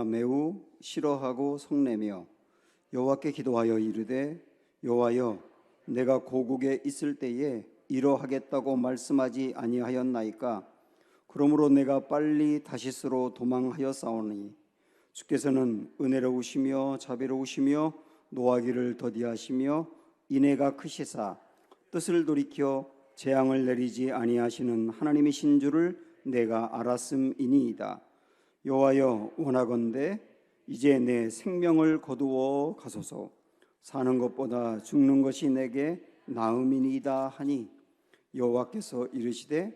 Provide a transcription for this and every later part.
내가 매우 싫어하고 성내며 여호와께 기도하여 이르되 여호와여 내가 고국에 있을 때에 이러하겠다고 말씀하지 아니하였나이까. 그러므로 내가 빨리 다시스로 도망하였사오니 주께서는 은혜로우시며 자비로우시며 노하기를 더디하시며 인애가 크시사 뜻을 돌이켜 재앙을 내리지 아니하시는 하나님이신 줄을 내가 알았음이니이다. 여호와여 원하건대 이제 내 생명을 거두어 가소서. 사는 것보다 죽는 것이 내게 나음이니이다 하니 여호와께서 이르시되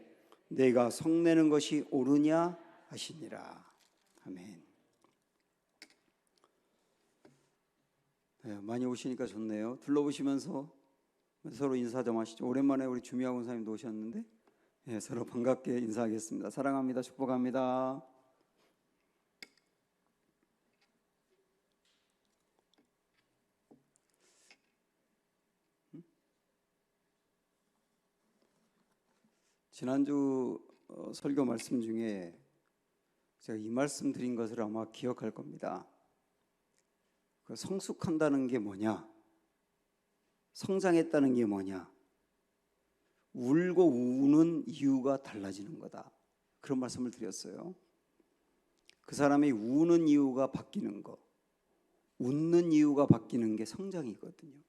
내가 성내는 것이 옳으냐 하시니라. 아멘. 네, 많이 오시니까 좋네요. 둘러보시면서 서로 인사 좀 하시죠. 오랜만에 우리 주미아 권사님도 오셨는데 네, 서로 반갑게 인사하겠습니다. 사랑합니다. 축복합니다. 지난주 설교 말씀 중에 제가 이 말씀 드린 것을 아마 기억할 겁니다. 그 성숙한다는 게 뭐냐? 성장했다는 게 뭐냐? 울고 우는 이유가 달라지는 거다. 그런 말씀을 드렸어요. 그 사람이 우는 이유가 바뀌는 거, 웃는 이유가 바뀌는 게 성장이거든요.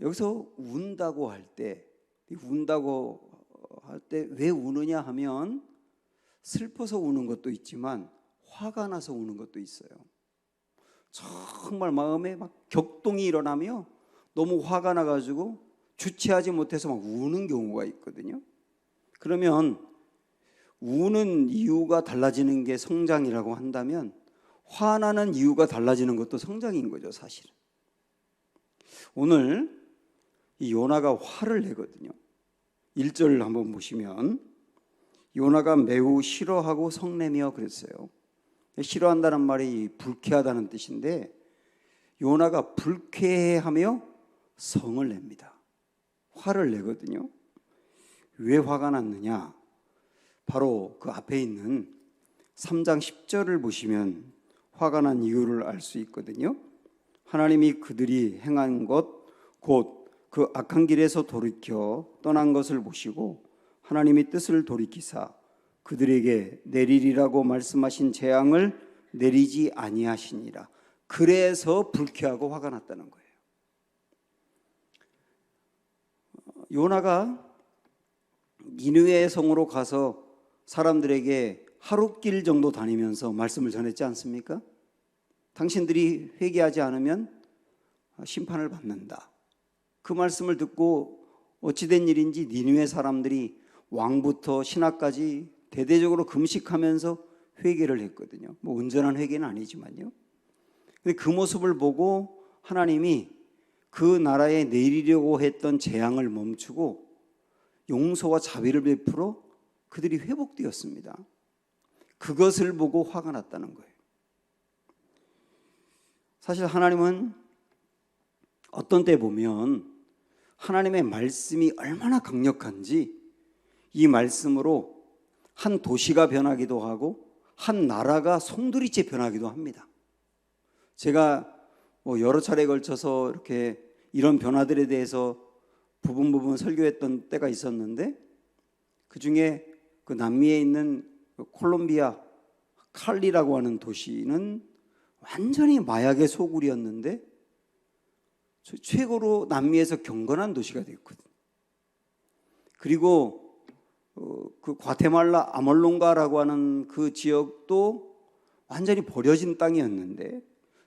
여기서 운다고 할 때 왜 우느냐 하면 슬퍼서 우는 것도 있지만 화가 나서 우는 것도 있어요. 정말 마음에 막 격동이 일어나며 너무 화가 나가지고 주체하지 못해서 막 우는 경우가 있거든요. 그러면 우는 이유가 달라지는 게 성장이라고 한다면 화나는 이유가 달라지는 것도 성장인 거죠, 사실은. 오늘 이 요나가 화를 내거든요. 1절을 한번 보시면 요나가 매우 싫어하고 성내며 그랬어요. 싫어한다는 말이 불쾌하다는 뜻인데 요나가 불쾌해하며 성을 냅니다. 화를 내거든요. 왜 화가 났느냐? 바로 그 앞에 있는 3장 10절을 보시면 화가 난 이유를 알 수 있거든요. 하나님이 그들이 행한 것 곧 그 악한 길에서 돌이켜 떠난 것을 보시고 하나님이 뜻을 돌이키사 그들에게 내리리라고 말씀하신 재앙을 내리지 아니하시니라. 그래서 불쾌하고 화가 났다는 거예요. 요나가 니느웨 성으로 가서 사람들에게 하룻길 정도 다니면서 말씀을 전했지 않습니까? 당신들이 회개하지 않으면 심판을 받는다. 그 말씀을 듣고 어찌된 일인지 니느웨 사람들이 왕부터 신하까지 대대적으로 금식하면서 회개를 했거든요. 뭐 온전한 회개는 아니지만요. 근데 그 모습을 보고 하나님이 그 나라에 내리려고 했던 재앙을 멈추고 용서와 자비를 베풀어 그들이 회복되었습니다. 그것을 보고 화가 났다는 거예요. 사실 하나님은 어떤 때 보면 하나님의 말씀이 얼마나 강력한지 이 말씀으로 한 도시가 변하기도 하고 한 나라가 송두리째 변하기도 합니다. 제가 여러 차례에 걸쳐서 이렇게 이런 변화들에 대해서 부분 설교했던 때가 있었는데 그 중에 그 남미에 있는 콜롬비아 칼리라고 하는 도시는 완전히 마약의 소굴이었는데 최고로 남미에서 경건한 도시가 됐거든요. 그리고 그 과테말라 아몰론가라고 하는 그 지역도 완전히 버려진 땅이었는데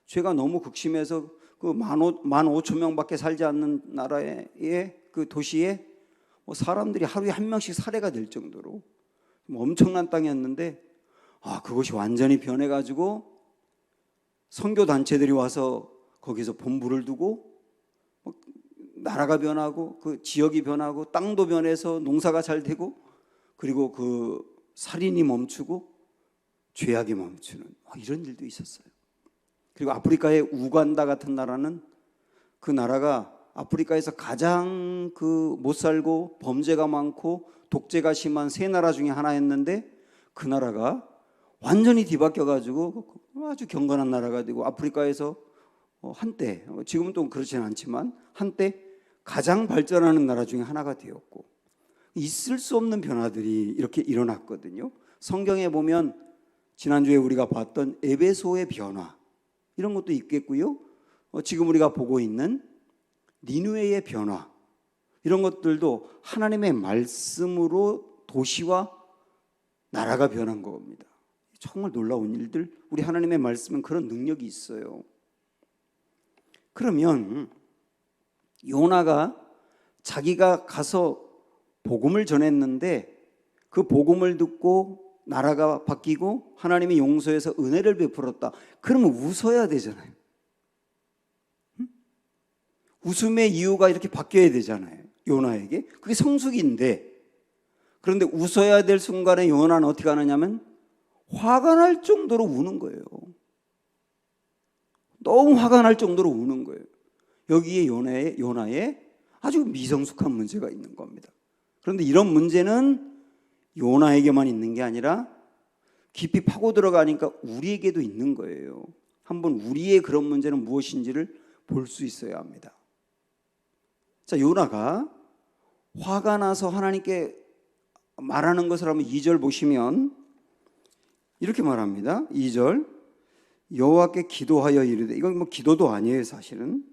죄가 너무 극심해서 그 15,000명밖에 살지 않는 나라의 그 도시에 사람들이 하루에 한 명씩 살해가 될 정도로 엄청난 땅이었는데 그것이 완전히 변해가지고 선교 단체들이 와서 거기서 본부를 두고 나라가 변하고 그 지역이 변하고 땅도 변해서 농사가 잘 되고 그리고 그 살인이 멈추고 죄악이 멈추는 이런 일도 있었어요. 그리고 아프리카의 우간다 같은 나라는 그 나라가 아프리카에서 가장 그 못 살고 범죄가 많고 독재가 심한 세 나라 중에 하나였는데 그 나라가 완전히 뒤바뀌어가지고 아주 경건한 나라가 되고 아프리카에서 한때, 지금은 또 그렇지는 않지만 한때 가장 발전하는 나라 중에 하나가 되었고, 있을 수 없는 변화들이 이렇게 일어났거든요. 성경에 보면 지난주에 우리가 봤던 에베소의 변화 이런 것도 있겠고요. 지금 우리가 보고 있는 니느웨의 변화 이런 것들도 하나님의 말씀으로 도시와 나라가 변한 겁니다. 정말 놀라운 일들, 우리 하나님의 말씀은 그런 능력이 있어요. 그러면 요나가 자기가 가서 복음을 전했는데 그 복음을 듣고 나라가 바뀌고 하나님이 용서해서 은혜를 베풀었다. 그러면 웃어야 되잖아요. 웃음의 이유가 이렇게 바뀌어야 되잖아요. 요나에게. 그게 성숙인데, 그런데 웃어야 될 순간에 요나는 어떻게 하느냐면 화가 날 정도로 우는 거예요. 너무 화가 날 정도로 우는 거예요. 여기에 요나의 아주 미성숙한 문제가 있는 겁니다. 그런데 이런 문제는 요나에게만 있는 게 아니라 깊이 파고 들어가니까 우리에게도 있는 거예요. 한번 우리의 그런 문제는 무엇인지를 볼 수 있어야 합니다. 자, 요나가 화가 나서 하나님께 말하는 것을 한번 2절 보시면 이렇게 말합니다. 2절, 여호와께 기도하여 이르되, 이건 뭐 기도도 아니에요 사실은.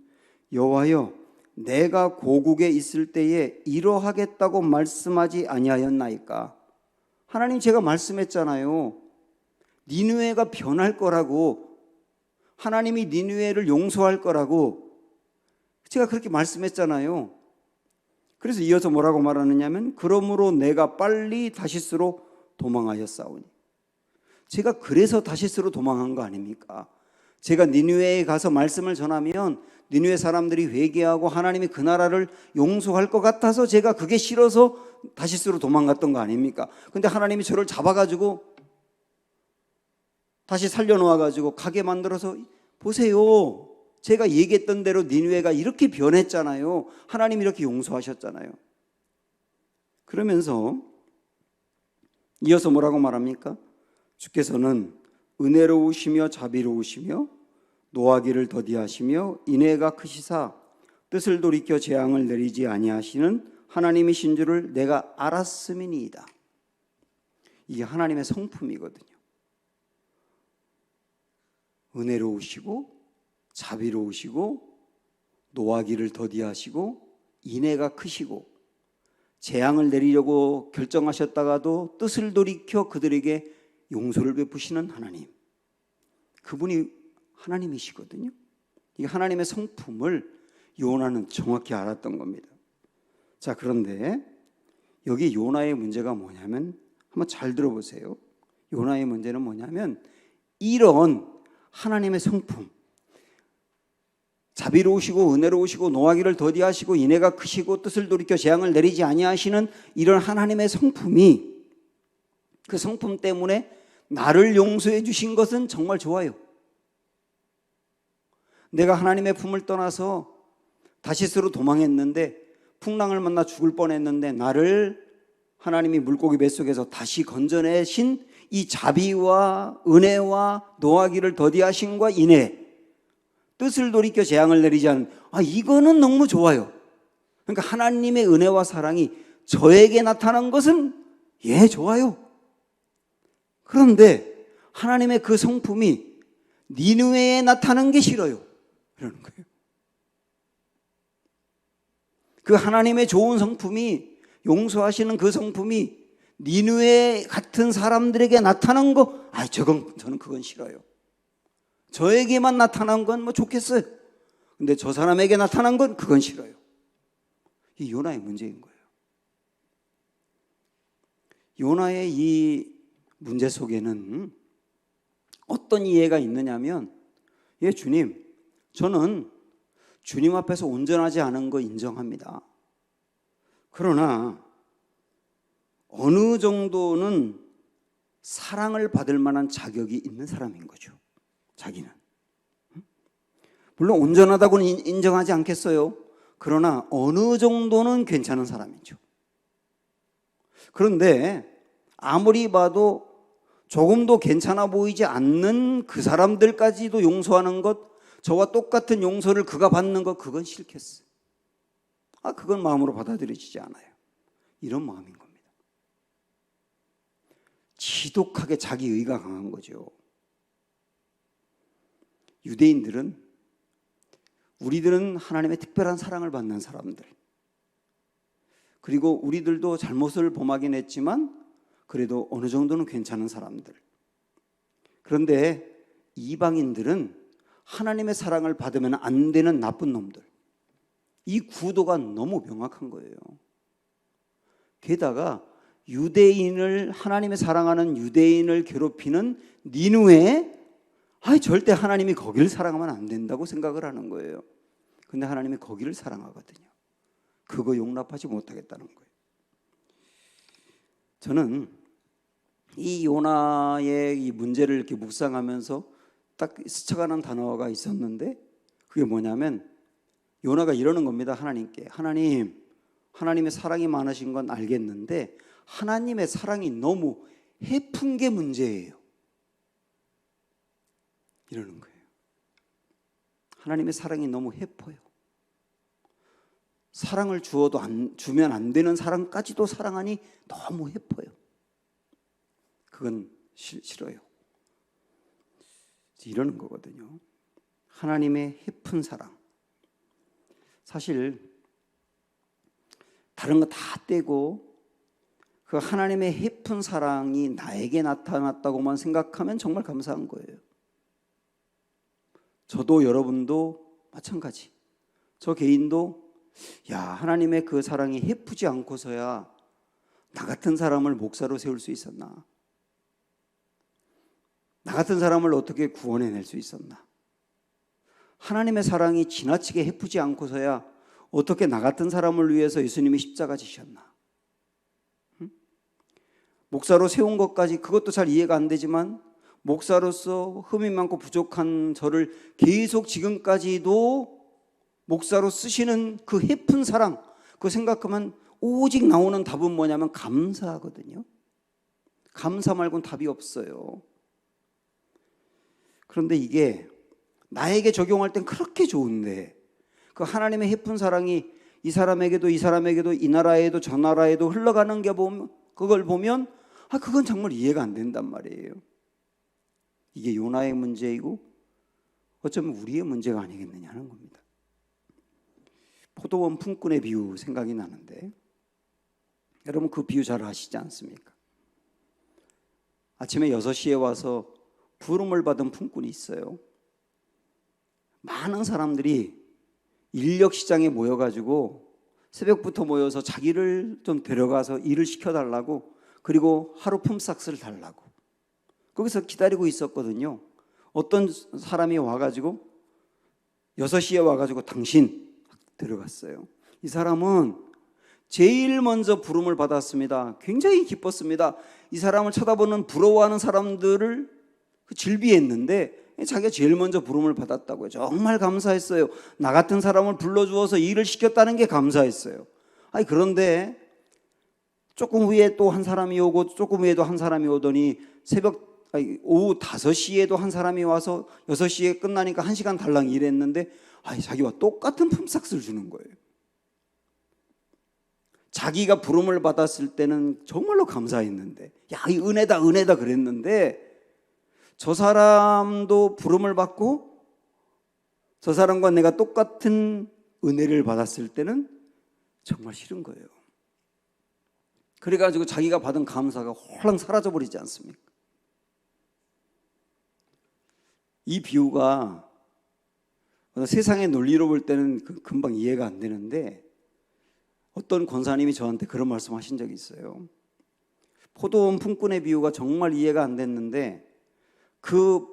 여호와여, 내가 고국에 있을 때에 이러하겠다고 말씀하지 아니하였나이까. 하나님, 제가 말씀했잖아요. 니느웨가 변할 거라고, 하나님이 니느웨를 용서할 거라고 제가 그렇게 말씀했잖아요. 그래서 이어서 뭐라고 말하느냐면, 그러므로 내가 빨리 다시스로 도망하였사오니. 제가 그래서 다시스로 도망한 거 아닙니까? 제가 니느웨에 가서 말씀을 전하면 니느웨 사람들이 회개하고 하나님이 그 나라를 용서할 것 같아서 제가 그게 싫어서 다시스로 도망갔던 거 아닙니까? 근데 하나님이 저를 잡아가지고 다시 살려놓아가지고 가게 만들어서, 보세요, 제가 얘기했던 대로 니느웨가 이렇게 변했잖아요. 하나님이 이렇게 용서하셨잖아요. 그러면서 이어서 뭐라고 말합니까? 주께서는 은혜로우시며 자비로우시며 노하기를 더디하시며 인애가 크시사 뜻을 돌이켜 재앙을 내리지 아니하시는 하나님이신 줄을 내가 알았음이니이다. 이게 하나님의 성품이거든요. 은혜로우시고 자비로우시고 노하기를 더디하시고 인애가 크시고 재앙을 내리려고 결정하셨다가도 뜻을 돌이켜 그들에게 용서를 베푸시는 하나님, 그분이 하나님이시거든요. 이 하나님의 성품을 요나는 정확히 알았던 겁니다. 자, 그런데 여기 요나의 문제가 뭐냐면, 한번 잘 들어보세요. 요나의 문제는 뭐냐면, 이런 하나님의 성품, 자비로우시고 은혜로우시고 노하기를 더디하시고 인애가 크시고 뜻을 돌이켜 재앙을 내리지 아니하시는 이런 하나님의 성품이, 그 성품 때문에 나를 용서해 주신 것은 정말 좋아요. 내가 하나님의 품을 떠나서 다시스로 도망했는데 풍랑을 만나 죽을 뻔했는데 나를 하나님이 물고기 뱃속에서 다시 건져내신 이 자비와 은혜와 노하기를 더디하심과 인애, 뜻을 돌이켜 재앙을 내리지 않은, 이거는 너무 좋아요. 그러니까 하나님의 은혜와 사랑이 저에게 나타난 것은 좋아요. 그런데 하나님의 그 성품이 니느웨에 나타난 게 싫어요. 그러는 거예요. 그 하나님의 좋은 성품이, 용서하시는 그 성품이 니느웨 같은 사람들에게 나타난 거, 저는 그건 싫어요. 저에게만 나타난 건 뭐 좋겠어요. 근데 저 사람에게 나타난 건 그건 싫어요. 이 요나의 문제인 거예요. 요나의 이 문제 속에는 어떤 이해가 있느냐면, 주님, 저는 주님 앞에서 온전하지 않은 거 인정합니다. 그러나 어느 정도는 사랑을 받을 만한 자격이 있는 사람인 거죠. 자기는. 물론 온전하다고는 인정하지 않겠어요. 그러나 어느 정도는 괜찮은 사람이죠. 그런데 아무리 봐도 조금도 괜찮아 보이지 않는 그 사람들까지도 용서하는 것, 저와 똑같은 용서를 그가 받는 것, 그건 싫겠어요. 그건 마음으로 받아들여지지 않아요. 이런 마음인 겁니다. 지독하게 자기의가 강한 거죠. 유대인들은, 우리들은 하나님의 특별한 사랑을 받는 사람들, 그리고 우리들도 잘못을 범하긴 했지만 그래도 어느 정도는 괜찮은 사람들. 그런데 이방인들은 하나님의 사랑을 받으면 안 되는 나쁜 놈들. 이 구도가 너무 명확한 거예요. 게다가 유대인을, 하나님의 사랑하는 유대인을 괴롭히는 니느웨에 절대 하나님이 거기를 사랑하면 안 된다고 생각을 하는 거예요. 근데 하나님이 거기를 사랑하거든요. 그거 용납하지 못하겠다는 거예요. 저는 이 요나의 이 문제를 이렇게 묵상하면서 딱 스쳐가는 단어가 있었는데, 그게 뭐냐면 요나가 이러는 겁니다. 하나님께. 하나님, 하나님의 사랑이 많으신 건 알겠는데 하나님의 사랑이 너무 해픈 게 문제예요. 이러는 거예요. 하나님의 사랑이 너무 해퍼요. 사랑을 주어도 주면 안 되는 사랑까지도 사랑하니 너무 해퍼요. 그건 싫어요. 이러는 거거든요. 하나님의 해픈 사랑. 사실 다른 거 다 떼고 그 하나님의 해픈 사랑이 나에게 나타났다고만 생각하면 정말 감사한 거예요. 저도 여러분도 마찬가지. 저 개인도 하나님의 그 사랑이 해프지 않고서야 나 같은 사람을 목사로 세울 수 있었나? 나 같은 사람을 어떻게 구원해낼 수 있었나? 하나님의 사랑이 지나치게 해프지 않고서야 어떻게 나 같은 사람을 위해서 예수님이 십자가 지셨나? 목사로 세운 것까지 그것도 잘 이해가 안 되지만 목사로서 흠이 많고 부족한 저를 계속 지금까지도 목사로 쓰시는 그 해픈 사랑, 그거 생각하면 오직 나오는 답은 뭐냐면 감사하거든요. 감사 말고는 답이 없어요. 그런데 이게 나에게 적용할 땐 그렇게 좋은데 그 하나님의 해픈 사랑이 이 사람에게도 이 나라에도 저 나라에도 흘러가는 게 보면, 그걸 보면 그건 정말 이해가 안 된단 말이에요. 이게 요나의 문제이고 어쩌면 우리의 문제가 아니겠느냐는 겁니다. 포도원 품꾼의 비유 생각이 나는데, 여러분 그 비유 잘 아시지 않습니까? 아침에 6시에 와서 부름을 받은 품꾼이 있어요. 많은 사람들이 인력시장에 모여가지고 새벽부터 모여서 자기를 좀 데려가서 일을 시켜달라고, 그리고 하루 품삯을 달라고 거기서 기다리고 있었거든요. 어떤 사람이 와가지고 6시에 와가지고 당신 들어갔어요. 이 사람은 제일 먼저 부름을 받았습니다. 굉장히 기뻤습니다. 이 사람을 쳐다보는 부러워하는 사람들을 질비했는데 자기가 제일 먼저 부름을 받았다고요. 정말 감사했어요. 나 같은 사람을 불러주어서 일을 시켰다는 게 감사했어요. 그런데 조금 후에 또 한 사람이 오고 조금 후에도 한 사람이 오더니 오후 5시에도 한 사람이 와서 6시에 끝나니까 1시간 달랑 일했는데 자기와 똑같은 품삯을 주는 거예요. 자기가 부름을 받았을 때는 정말로 감사했는데 이 은혜다 그랬는데 저 사람도 부름을 받고 저 사람과 내가 똑같은 은혜를 받았을 때는 정말 싫은 거예요. 그래가지고 자기가 받은 감사가 홀랑 사라져버리지 않습니까? 이 비유가 세상의 논리로 볼 때는 금방 이해가 안 되는데 어떤 권사님이 저한테 그런 말씀 하신 적이 있어요. 포도원 품꾼의 비유가 정말 이해가 안 됐는데 그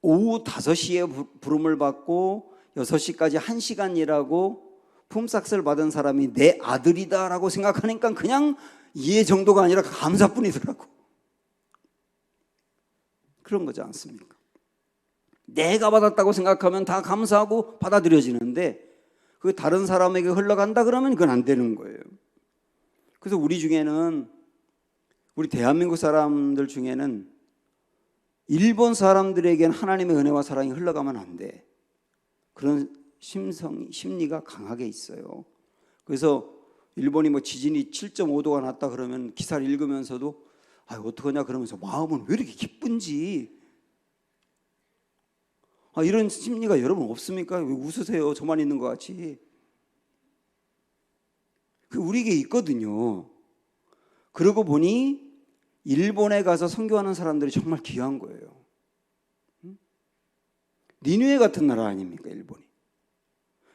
오후 5시에 부름을 받고 6시까지 1시간 일하고 품삯을 받은 사람이 내 아들이다라고 생각하니까 그냥 이해 정도가 아니라 감사뿐이더라고. 그런 거지 않습니까? 내가 받았다고 생각하면 다 감사하고 받아들여지는데 그 다른 사람에게 흘러간다 그러면 그건 안 되는 거예요. 그래서 우리 중에는, 우리 대한민국 사람들 중에는 일본 사람들에겐 하나님의 은혜와 사랑이 흘러가면 안 돼. 그런 심리가 강하게 있어요. 그래서 일본이 뭐 지진이 7.5도가 났다 그러면 기사를 읽으면서도 어떡하냐 그러면서 마음은 왜 이렇게 기쁜지. 이런 심리가 여러분 없습니까? 왜 웃으세요? 저만 있는 것 같이. 우리에게 있거든요. 그러고 보니 일본에 가서 선교하는 사람들이 정말 귀한 거예요. 니누에 같은 나라 아닙니까, 일본이?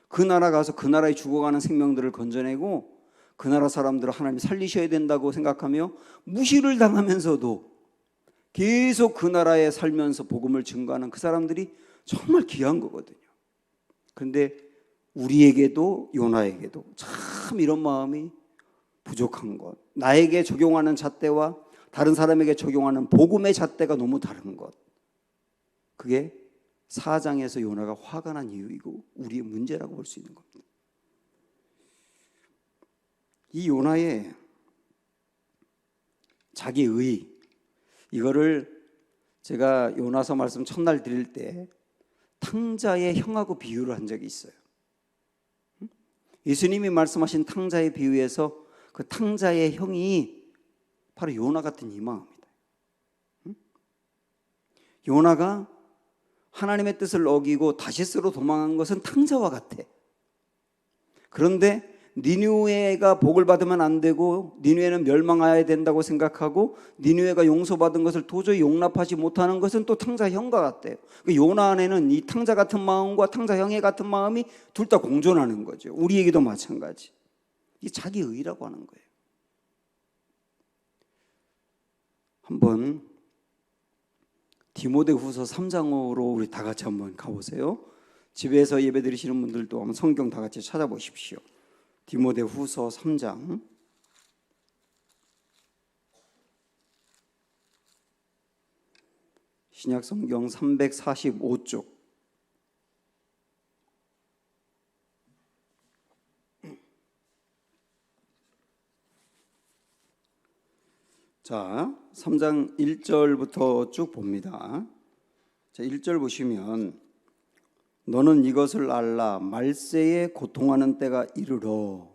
그 나라 가서 그 나라에 죽어가는 생명들을 건져내고 그 나라 사람들을 하나님 살리셔야 된다고 생각하며 무시를 당하면서도 계속 그 나라에 살면서 복음을 증거하는 그 사람들이 정말 귀한 거거든요. 그런데 우리에게도 요나에게도 참 이런 마음이 부족한 것, 나에게 적용하는 잣대와 다른 사람에게 적용하는 복음의 잣대가 너무 다른 것, 그게 4장에서 요나가 화가 난 이유이고 우리의 문제라고 볼 수 있는 겁니다. 이 요나의 자기의, 이거를 제가 요나서 말씀 첫날 드릴 때 탕자의 형하고 비유를 한 적이 있어요. 예수님이 말씀하신 탕자의 비유에서 그 탕자의 형이 바로 요나 같은 이 마음이다. 요나가 하나님의 뜻을 어기고 다시스로 도망한 것은 탕자와 같아. 그런데 니느웨가 복을 받으면 안 되고 니느웨는 멸망해야 된다고 생각하고 니느웨가 용서받은 것을 도저히 용납하지 못하는 것은 또 탕자 형과 같대요. 요나 안에는 이 탕자 같은 마음과 탕자 형의 같은 마음이 둘 다 공존하는 거죠. 우리에게도 마찬가지. 이게 자기의라고 하는 거예요. 한번 디모데후서 3장으로 우리 다 같이 한번 가보세요. 집에서 예배 드리시는 분들도 한번 성경 다 같이 찾아보십시오. 디모데후서 3장. 신약성경 345쪽. 자, 3장 1절부터 쭉 봅니다. 자, 1절 보시면 너는 이것을 알라. 말세에 고통하는 때가 이르러.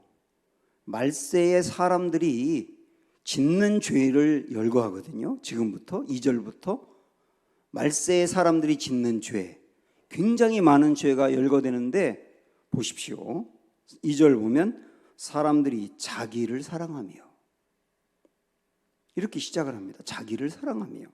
말세에 사람들이 짓는 죄를 열거하거든요. 지금부터 2절부터 말세에 사람들이 짓는 죄, 굉장히 많은 죄가 열거되는데 보십시오. 2절 보면 사람들이 자기를 사랑하며, 이렇게 시작을 합니다. 자기를 사랑하며,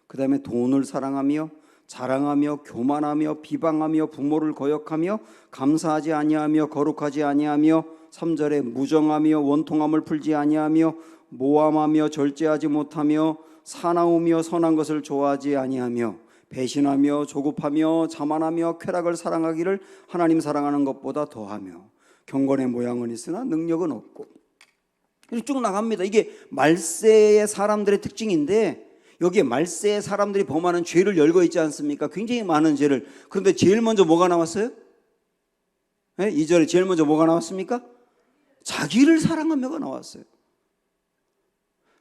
그 다음에 돈을 사랑하며, 자랑하며, 교만하며, 비방하며, 부모를 거역하며, 감사하지 아니하며, 거룩하지 아니하며, 3절에 무정하며, 원통함을 풀지 아니하며, 모함하며, 절제하지 못하며, 사나우며, 선한 것을 좋아하지 아니하며, 배신하며, 조급하며, 자만하며, 쾌락을 사랑하기를 하나님 사랑하는 것보다 더하며, 경건의 모양은 있으나 능력은 없고. 쭉 나갑니다. 이게 말세의 사람들의 특징인데, 여기에 말세의 사람들이 범하는 죄를 열거 있지 않습니까? 굉장히 많은 죄를. 그런데 제일 먼저 뭐가 나왔어요? 네? 2절에 제일 먼저 뭐가 나왔습니까? 자기를 사랑하며가 나왔어요.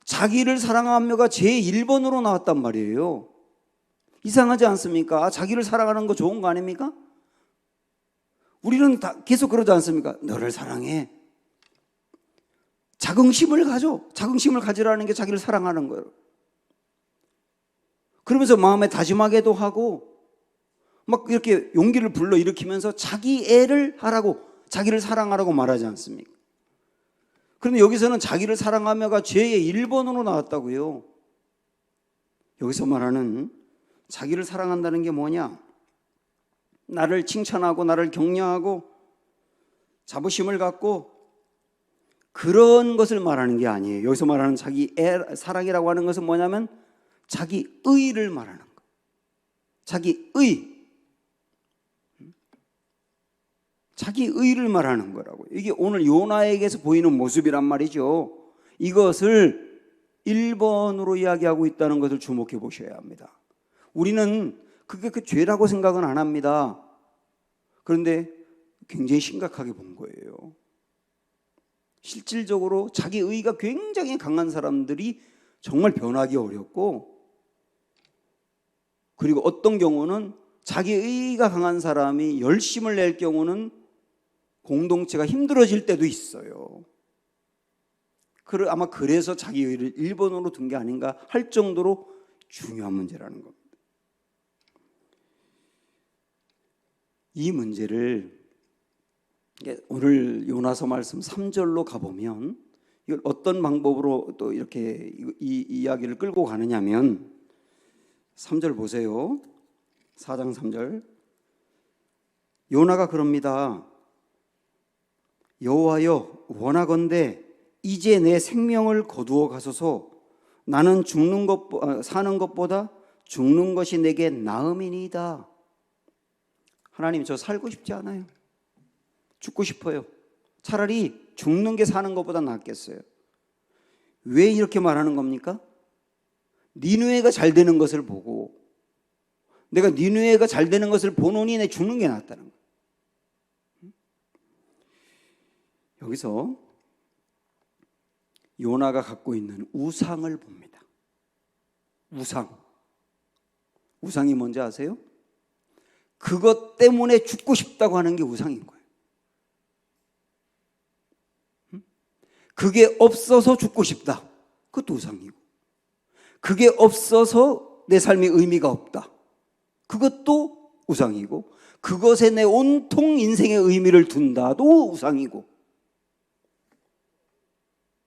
자기를 사랑하며가 제1번으로 나왔단 말이에요. 이상하지 않습니까? 자기를 사랑하는 거 좋은 거 아닙니까? 우리는 다 계속 그러지 않습니까? 너를 사랑해. 자긍심을 가져. 자긍심을 가지라는 게 자기를 사랑하는 거예요. 그러면서 마음에 다짐하게도 하고 막 이렇게 용기를 불러일으키면서 자기 애를 하라고, 자기를 사랑하라고 말하지 않습니까? 그런데 여기서는 자기를 사랑하며가 죄의 1번으로 나왔다고요. 여기서 말하는 자기를 사랑한다는 게 뭐냐? 나를 칭찬하고 나를 격려하고 자부심을 갖고 그런 것을 말하는 게 아니에요. 여기서 말하는 자기 사랑이라고 하는 것은 뭐냐면 자기 의를 말하는 거예요. 자기 의. 자기 의를 말하는 거라고요. 이게 오늘 요나에게서 보이는 모습이란 말이죠. 이것을 1번으로 이야기하고 있다는 것을 주목해 보셔야 합니다. 우리는 그게 그 죄라고 생각은 안 합니다. 그런데 굉장히 심각하게 본 거예요. 실질적으로 자기 의가 굉장히 강한 사람들이 정말 변하기 어렵고 그리고 어떤 경우는 자기의가 강한 사람이 열심을 낼 경우는 공동체가 힘들어질 때도 있어요. 아마 그래서 자기의를 1번으로 둔 게 아닌가 할 정도로 중요한 문제라는 겁니다. 이 문제를 오늘 요나서 말씀 3절로 가보면 이걸 어떤 방법으로 또 이렇게 이 이야기를 끌고 가느냐면 3절 보세요. 4장 3절. 요나가 그럽니다. 여호와여, 원하건대 이제 내 생명을 거두어 가소서. 나는 사는 것보다 죽는 것이 내게 나음이니이다. 하나님, 저 살고 싶지 않아요. 죽고 싶어요. 차라리 죽는 게 사는 것보다 낫겠어요. 왜 이렇게 말하는 겁니까? 니느웨가 잘 되는 것을 보고 내가 니느웨가 잘 되는 것을 보노니 내 죽는 게 낫다는 거예요. 여기서 요나가 갖고 있는 우상을 봅니다. 우상이 뭔지 아세요? 그것 때문에 죽고 싶다고 하는 게 우상인 거예요. 그게 없어서 죽고 싶다. 그것도 우상이고, 그게 없어서 내 삶의 의미가 없다. 그것도 우상이고, 그것에 내 온통 인생의 의미를 둔다도 우상이고,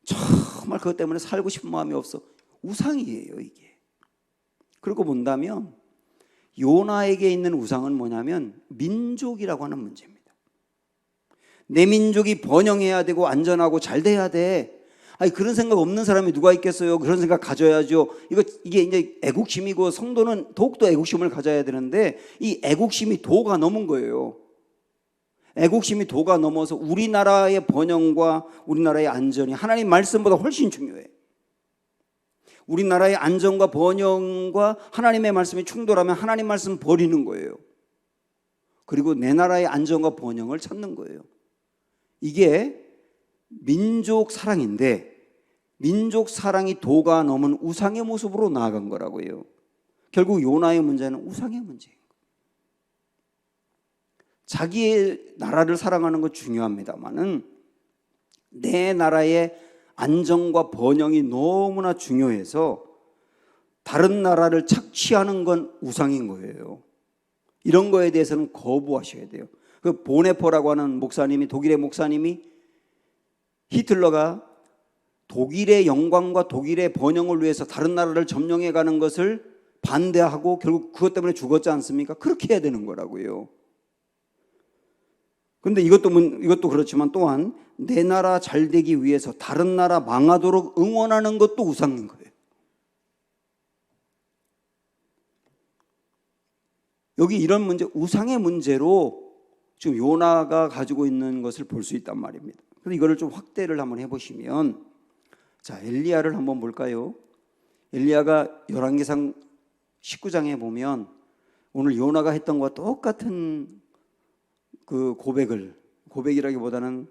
정말 그것 때문에 살고 싶은 마음이 없어. 우상이에요, 이게. 그러고 본다면 요나에게 있는 우상은 뭐냐면 민족이라고 하는 문제입니다. 내 민족이 번영해야 되고 안전하고 잘 돼야 돼. 아니, 그런 생각 없는 사람이 누가 있겠어요? 그런 생각 가져야죠. 이게 이제 애국심이고, 성도는 더욱더 애국심을 가져야 되는데 이 애국심이 도가 넘은 거예요. 애국심이 도가 넘어서 우리나라의 번영과 우리나라의 안전이 하나님 말씀보다 훨씬 중요해. 우리나라의 안전과 번영과 하나님의 말씀이 충돌하면 하나님 말씀 버리는 거예요. 그리고 내 나라의 안전과 번영을 찾는 거예요. 이게 민족 사랑인데, 민족 사랑이 도가 넘은 우상의 모습으로 나아간 거라고요. 결국 요나의 문제는 우상의 문제예요. 자기의 나라를 사랑하는 건 중요합니다만은 내 나라의 안정과 번영이 너무나 중요해서 다른 나라를 착취하는 건 우상인 거예요. 이런 거에 대해서는 거부하셔야 돼요. 그 보네퍼라고 하는 목사님이, 독일의 목사님이 히틀러가 독일의 영광과 독일의 번영을 위해서 다른 나라를 점령해 가는 것을 반대하고 결국 그것 때문에 죽었지 않습니까? 그렇게 해야 되는 거라고요. 그런데 이것도 그렇지만 또한 내 나라 잘 되기 위해서 다른 나라 망하도록 응원하는 것도 우상인 거예요. 여기 이런 문제, 우상의 문제로 지금 요나가 가지고 있는 것을 볼 수 있단 말입니다. 그래서 이거를 좀 확대를 한번 해보시면, 자, 엘리야를 한번 볼까요? 엘리야가 열왕기상 19장에 보면 오늘 요나가 했던 것과 똑같은 그 고백이라기보다는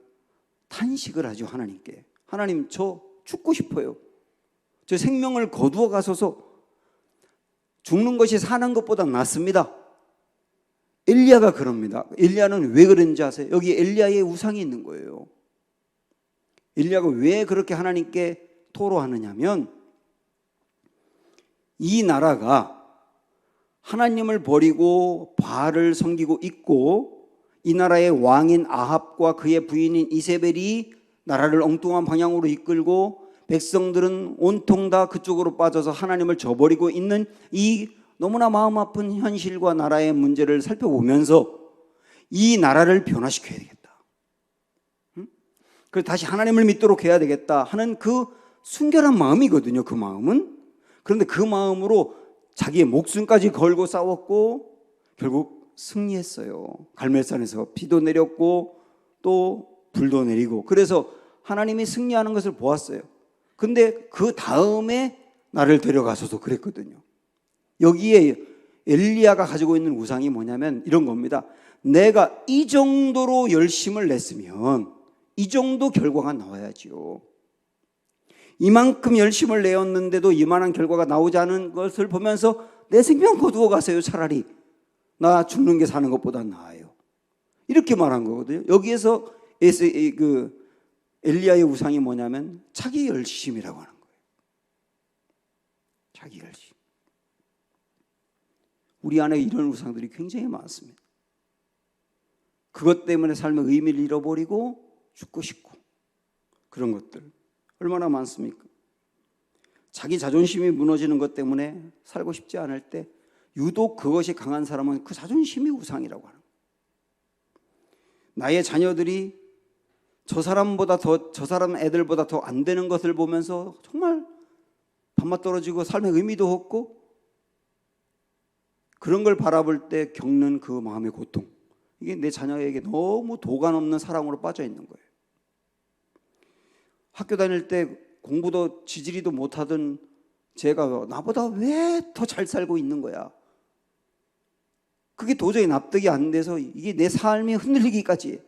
탄식을 하죠. 하나님께. 하나님, 저 죽고 싶어요. 저 생명을 거두어 가소서. 죽는 것이 사는 것보다 낫습니다. 엘리야가 그럽니다. 엘리야는 왜 그런지 아세요? 여기 엘리야의 우상이 있는 거예요. 엘리야가 왜 그렇게 하나님께 토로하느냐면, 이 나라가 하나님을 버리고 바알을 섬기고 있고, 이 나라의 왕인 아합과 그의 부인인 이세벨이 나라를 엉뚱한 방향으로 이끌고 백성들은 온통 다 그쪽으로 빠져서 하나님을 저버리고 있는 이 너무나 마음 아픈 현실과 나라의 문제를 살펴보면서 이 나라를 변화시켜야 되겠다. 그래서 다시 하나님을 믿도록 해야 되겠다 하는 그 순결한 마음이거든요. 그 마음은. 그런데 그 마음으로 자기의 목숨까지 걸고 싸웠고 결국 승리했어요. 갈멜산에서 비도 내렸고 또 불도 내리고, 그래서 하나님이 승리하는 것을 보았어요. 근데 그 다음에 나를 데려가서도 그랬거든요. 여기에 엘리야가 가지고 있는 우상이 뭐냐면 이런 겁니다. 내가 이 정도로 열심을 냈으면 이 정도 결과가 나와야지요. 이만큼 열심을 내었는데도 이만한 결과가 나오지 않은 것을 보면서 내 생명 거두어 가세요. 차라리 나 죽는 게 사는 것보다 나아요. 이렇게 말한 거거든요. 여기에서 엘리야의 우상이 뭐냐면 자기 열심이라고 하는 거예요. 자기 열심. 우리 안에 이런 우상들이 굉장히 많습니다. 그것 때문에 삶의 의미를 잃어버리고 죽고 싶고 그런 것들 얼마나 많습니까? 자기 자존심이 무너지는 것 때문에 살고 싶지 않을 때 유독 그것이 강한 사람은 그 자존심이 우상이라고 하는 거예요. 나의 자녀들이 저 사람 애들보다 더 안 되는 것을 보면서 정말 밥맛 떨어지고 삶의 의미도 없고 그런 걸 바라볼 때 겪는 그 마음의 고통, 이게 내 자녀에게 너무 도가 넘는 사랑으로 빠져 있는 거예요. 학교 다닐 때 공부도 지지리도 못하던 제가 나보다 왜 더 잘 살고 있는 거야? 그게 도저히 납득이 안 돼서 이게 내 삶이 흔들리기까지.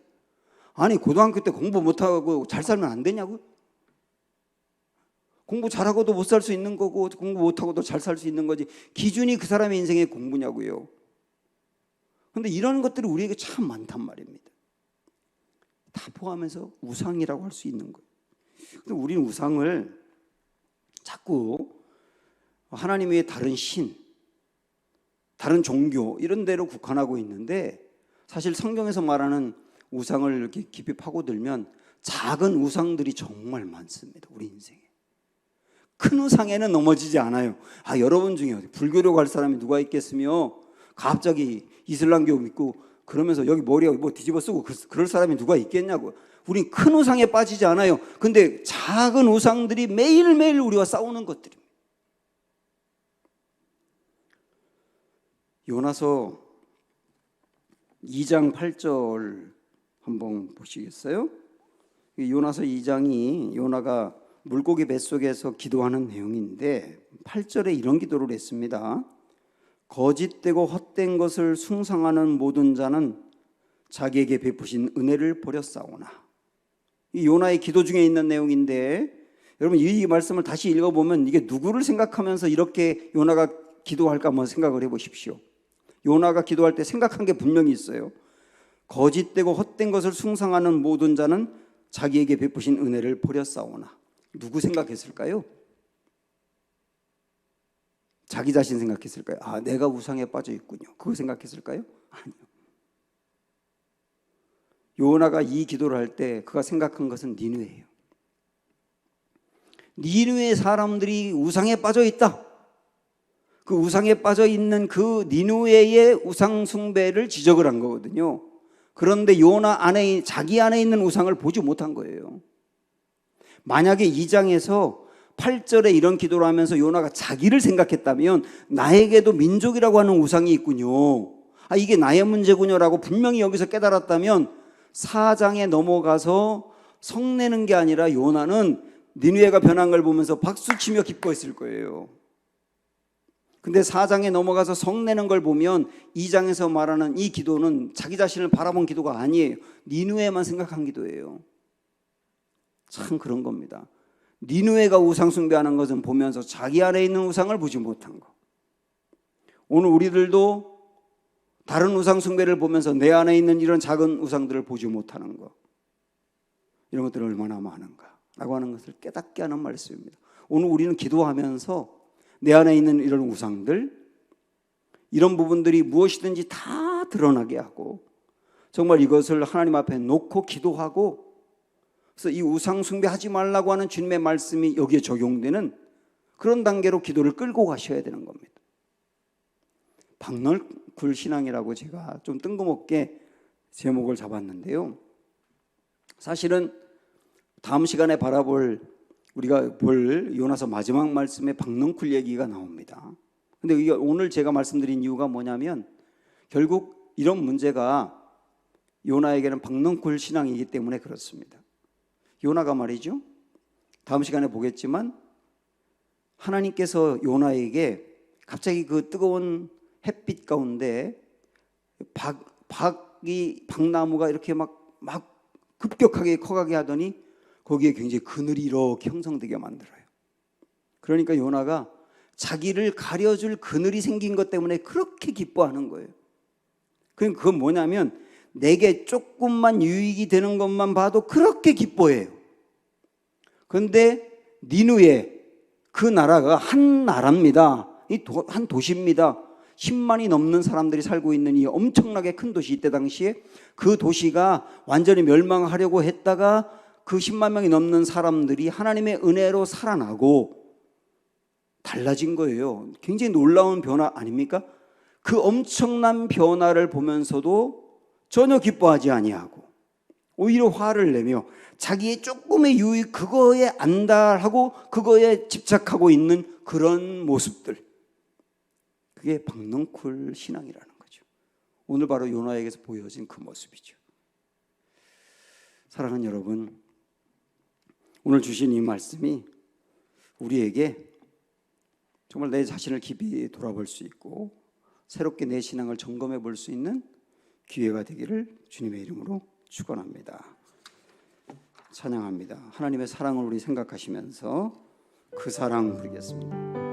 아니 고등학교 때 공부 못하고 잘 살면 안 되냐고? 공부 잘하고도 못 살 수 있는 거고 공부 못하고도 잘 살 수 있는 거지. 기준이 그 사람의 인생의 공부냐고요. 그런데 이런 것들이 우리에게 참 많단 말입니다. 다 포함해서 우상이라고 할 수 있는 거예요. 근데 우리는 우상을 자꾸 하나님 외에 다른 신, 다른 종교 이런 데로 국한하고 있는데 사실 성경에서 말하는 우상을 이렇게 깊이 파고들면 작은 우상들이 정말 많습니다. 우리 인생에. 큰 우상에는 넘어지지 않아요. 여러분 중에 불교로 갈 사람이 누가 있겠으며 갑자기 이슬람교 믿고 그러면서 여기 머리에 뭐 뒤집어 쓰고 그럴 사람이 누가 있겠냐고. 우린 큰 우상에 빠지지 않아요. 근데 작은 우상들이 매일매일 우리와 싸우는 것들입니다. 요나서 2장 8절 한번 보시겠어요? 요나서 2장이 요나가 물고기 뱃속에서 기도하는 내용인데 8절에 이런 기도를 했습니다. 거짓되고 헛된 것을 숭상하는 모든 자는 자기에게 베푸신 은혜를 버렸사오나. 이 요나의 기도 중에 있는 내용인데 여러분 이 말씀을 다시 읽어보면 이게 누구를 생각하면서 이렇게 요나가 기도할까 한번 생각을 해보십시오. 요나가 기도할 때 생각한 게 분명히 있어요. 거짓되고 헛된 것을 숭상하는 모든 자는 자기에게 베푸신 은혜를 버렸사오나. 누구 생각했을까요? 자기 자신 생각했을까요? 내가 우상에 빠져 있군요. 그거 생각했을까요? 아니요. 요나가 이 기도를 할 때 그가 생각한 것은 니느웨예요. 니느웨 사람들이 우상에 빠져 있다. 그 우상에 빠져 있는 그 니느웨의 우상 숭배를 지적을 한 거거든요. 그런데 요나 안에 자기 안에 있는 우상을 보지 못한 거예요. 만약에 2장에서 8절에 이런 기도를 하면서 요나가 자기를 생각했다면 나에게도 민족이라고 하는 우상이 있군요. 이게 나의 문제군요라고 분명히 여기서 깨달았다면 4장에 넘어가서 성내는 게 아니라 요나는 니느웨가 변한 걸 보면서 박수치며 기뻐했을 거예요. 근데 4장에 넘어가서 성내는 걸 보면 2장에서 말하는 이 기도는 자기 자신을 바라본 기도가 아니에요. 니느웨만 생각한 기도예요. 참 그런 겁니다. 니느웨가 우상 숭배하는 것은 보면서 자기 안에 있는 우상을 보지 못한 거. 오늘 우리들도 다른 우상 숭배를 보면서 내 안에 있는 이런 작은 우상들을 보지 못하는 거, 이런 것들이 얼마나 많은가라고 하는 것을 깨닫게 하는 말씀입니다. 오늘 우리는 기도하면서 내 안에 있는 이런 우상들, 이런 부분들이 무엇이든지 다 드러나게 하고 정말 이것을 하나님 앞에 놓고 기도하고, 그래서 이 우상 숭배하지 말라고 하는 주님의 말씀이 여기에 적용되는 그런 단계로 기도를 끌고 가셔야 되는 겁니다. 박넓굴 신앙이라고 제가 좀 뜬금없게 제목을 잡았는데요. 사실은 다음 시간에 우리가 볼 요나서 마지막 말씀에 박넝쿨 얘기가 나옵니다. 근데 이게 오늘 제가 말씀드린 이유가 뭐냐면 결국 이런 문제가 요나에게는 박넝쿨 신앙이기 때문에 그렇습니다. 요나가 말이죠, 다음 시간에 보겠지만 하나님께서 요나에게 갑자기 그 뜨거운 햇빛 가운데 박나무가 이렇게 막 급격하게 커가게 하더니 거기에 굉장히 그늘이 이렇게 형성되게 만들어요. 그러니까 요나가 자기를 가려줄 그늘이 생긴 것 때문에 그렇게 기뻐하는 거예요. 그건 뭐냐면 내게 조금만 유익이 되는 것만 봐도 그렇게 기뻐해요. 그런데 니느웨, 그 나라가 한 나라입니다. 한 도시입니다. 10만이 넘는 사람들이 살고 있는 이 엄청나게 큰 도시, 이때 당시에 그 도시가 완전히 멸망하려고 했다가 그 10만 명이 넘는 사람들이 하나님의 은혜로 살아나고 달라진 거예요. 굉장히 놀라운 변화 아닙니까? 그 엄청난 변화를 보면서도 전혀 기뻐하지 아니하고 오히려 화를 내며 자기의 조금의 유익, 그거에 안달하고 그거에 집착하고 있는 그런 모습들, 그게 박넝쿨 신앙이라는 거죠. 오늘 바로 요나에게서 보여진 그 모습이죠. 사랑하는 여러분, 오늘 주신 이 말씀이 우리에게 정말 내 자신을 깊이 돌아볼 수 있고 새롭게 내 신앙을 점검해 볼 수 있는 기회가 되기를 주님의 이름으로 축원합니다. 찬양합니다. 하나님의 사랑을 우리 생각하시면서 그 사랑 부르겠습니다.